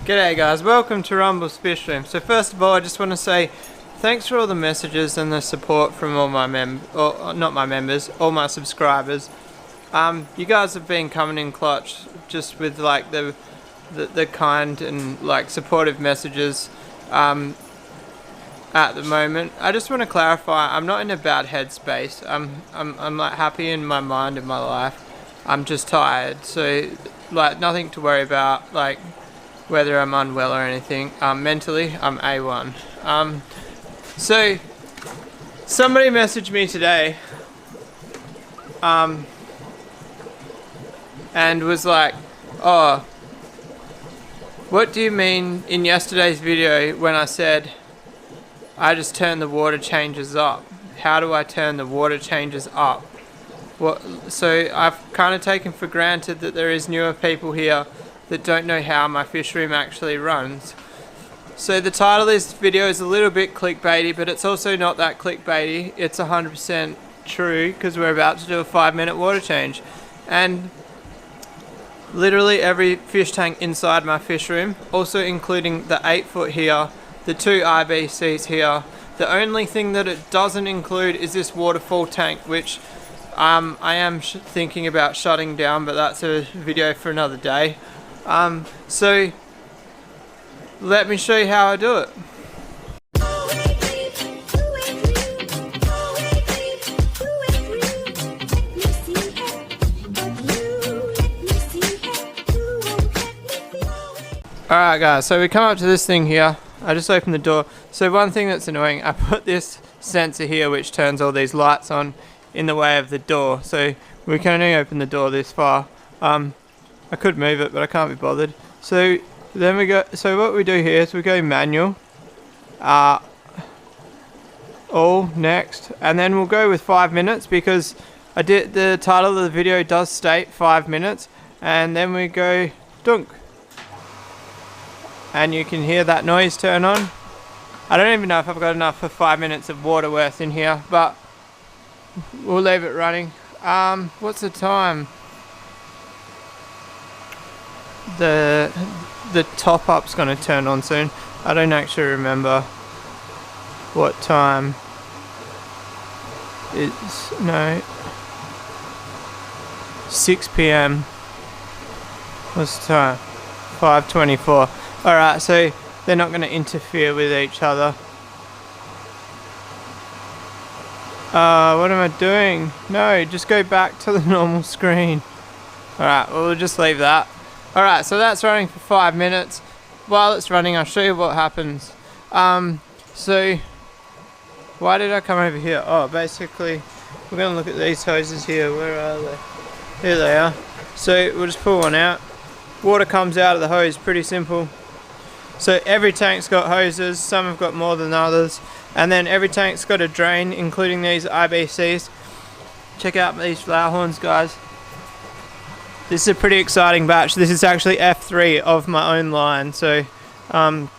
G'day guys, welcome to Rumble's Fishroom. So first of all, I just want to say thanks for all the messages and the support from all my all my subscribers. You guys have been coming in clutch, just with like the kind and like supportive messages at the moment. I just want to clarify, I'm not in a bad headspace. I'm like happy in my mind and my life. I'm just tired, so like nothing to worry about, like whether I'm unwell or anything. Mentally, I'm A1. So somebody messaged me today and was like, oh, what do you mean in yesterday's video when I said I just turn the water changes up? How do I turn the water changes up? So I've kind of taken for granted that there is newer people here that don't know how my fish room actually runs. So the title of this video is a little bit clickbaity, but it's also not that clickbaity. It's 100% true, because we're about to do a 5-minute water change. And literally every fish tank inside my fish room, also including the 8-foot here, the 2 IBCs here, the only thing that it doesn't include is this waterfall tank, which I am thinking about shutting down, but that's a video for another day. So let me show you how I do it. Alright guys, so we come up to this thing here. I just opened the door. So one thing that's annoying, I put this sensor here which turns all these lights on in the way of the door, so we can only open the door this far. I could move it, but I can't be bothered. So then we go. So what we do here is we go manual, all next, and then we'll go with 5 minutes, because the title of the video does state 5 minutes, and then we go dunk, and you can hear that noise turn on. I don't even know if I've got enough for 5 minutes of water worth in here, but we'll leave it running. What's the time? The top up's gonna turn on soon. I don't actually remember what time it's. No, 6 PM. What's the time? 5:24. Alright, so they're not gonna interfere with each other. What am I doing? No, just go back to the normal screen. Alright, well, we'll just leave that. Alright, so that's running for 5 minutes. While it's running, I'll show you what happens. So why did I come over here? Oh, basically, we're going to look at these hoses here. Where are they? Here they are. So we'll just pull one out. Water comes out of the hose, pretty simple. So every tank's got hoses, some have got more than others. And then every tank's got a drain, including these IBCs. Check out these flower horns, guys. This is a pretty exciting batch. This is actually F3 of my own line, so I'm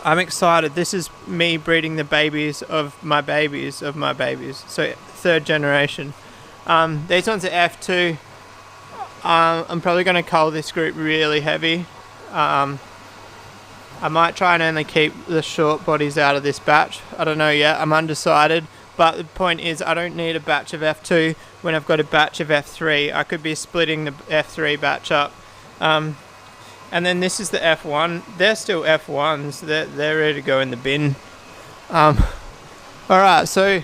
excited. This is me breeding the babies of my babies of my babies, so 3rd generation. These ones are F2. I'm probably going to cull this group really heavy. I might try and only keep the short bodies out of this batch. I don't know yet, I'm undecided. But the point is, I don't need a batch of F2 when I've got a batch of F3. I could be splitting the F3 batch up. And then this is the F1. They're still F1s. They're ready to go in the bin. Alright, so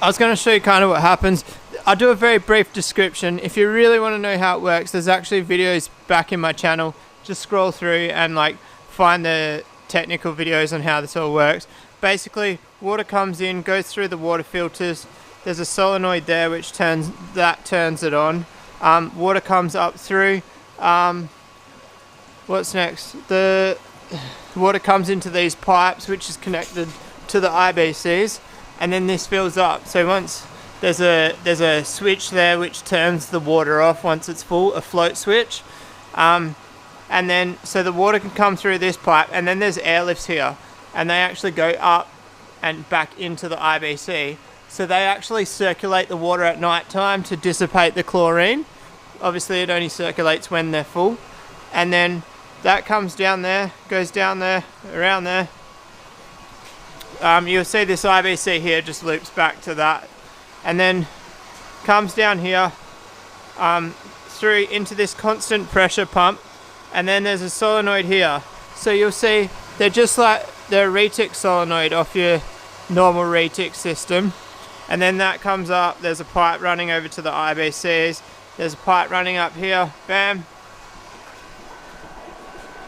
I was going to show you kind of what happens. I'll do a very brief description. If you really want to know how it works, there's actually videos back in my channel. Just scroll through and like find the technical videos on how this all works. Basically, water comes in, goes through the water filters. There's a solenoid there which turns it on. Water comes up through. What's next? The water comes into these pipes, which is connected to the IBCs, and then this fills up. So once there's a switch there which turns the water off once it's full, a float switch. And then so the water can come through this pipe, and then there's airlifts here, and they actually go up and back into the IBC. So they actually circulate the water at night time to dissipate the chlorine. Obviously it only circulates when they're full. And then that comes down there, goes down there, around there. You'll see this IBC here just loops back to that, and then comes down here through into this constant pressure pump, and then there's a solenoid here. So you'll see they're just like the retic solenoid off your normal retic system, and then that comes up. There's a pipe running over to the IBCs. There's a pipe running up here, bam,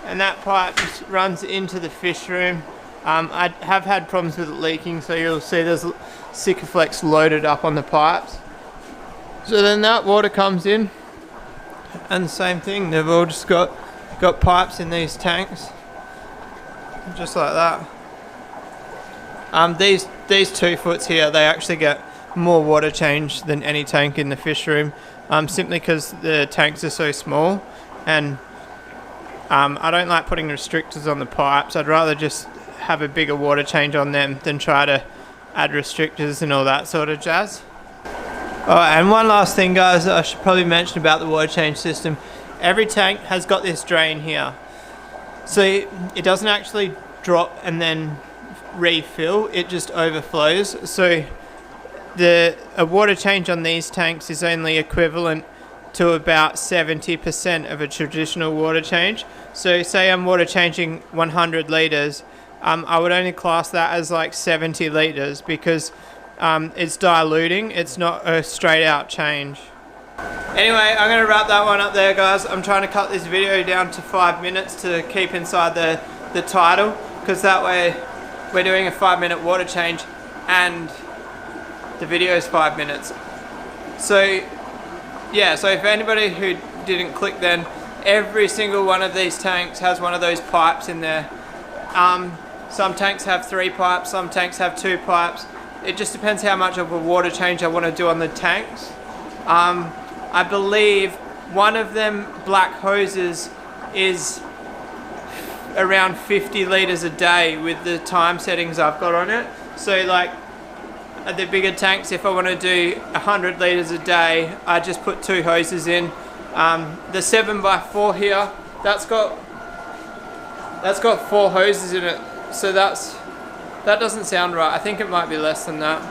and that pipe just runs into the fish room. I have had problems with it leaking, so you'll see there's Sikaflex loaded up on the pipes. So then that water comes in, and the same thing, they've all just got pipes in these tanks, just like that. These 2 foots here, they actually get more water change than any tank in the fish room, simply because the tanks are so small, and I don't like putting restrictors on the pipes. I'd rather just have a bigger water change on them than try to add restrictors and all that sort of jazz. And one last thing, guys, I should probably mention about the water change system. Every tank has got this drain here, so it doesn't actually drop and then refill, it just overflows. So a water change on these tanks is only equivalent to about 70% of a traditional water change. So say I'm water changing 100 litres, I would only class that as like 70 litres, because it's diluting, it's not a straight out change. Anyway, I'm going to wrap that one up there, guys. I'm trying to cut this video down to 5 minutes to keep inside the title, because that way we're doing a 5-minute water change and the video is 5 minutes. So yeah, so if anybody who didn't click then, every single one of these tanks has one of those pipes in there. Some tanks have 3 pipes, some tanks have 2 pipes. It just depends how much of a water change I want to do on the tanks. I believe one of them black hoses is around 50 litres a day with the time settings I've got on it. So like the bigger tanks, if I want to do 100 litres a day, I just put 2 hoses in. The 7x4 here, that's got 4 hoses in it, so that doesn't sound right. I think it might be less than that.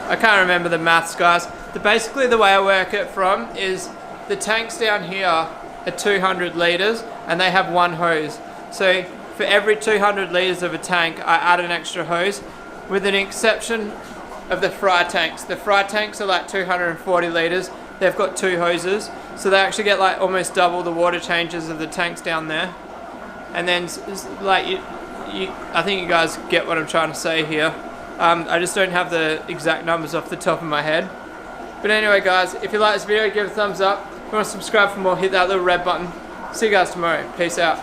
I can't remember the maths, guys. Basically the way I work it from is the tanks down here are 200 litres and they have 1 hose. So for every 200 litres of a tank, I add an extra hose, with an exception of the fry tanks. The fry tanks are like 240 litres. They've got 2 hoses, so they actually get like almost double the water changes of the tanks down there. And then like I think you guys get what I'm trying to say here. I just don't have the exact numbers off the top of my head. But anyway, guys, if you like this video, give it a thumbs up. If you want to subscribe for more, hit that little red button. See you guys tomorrow. Peace out.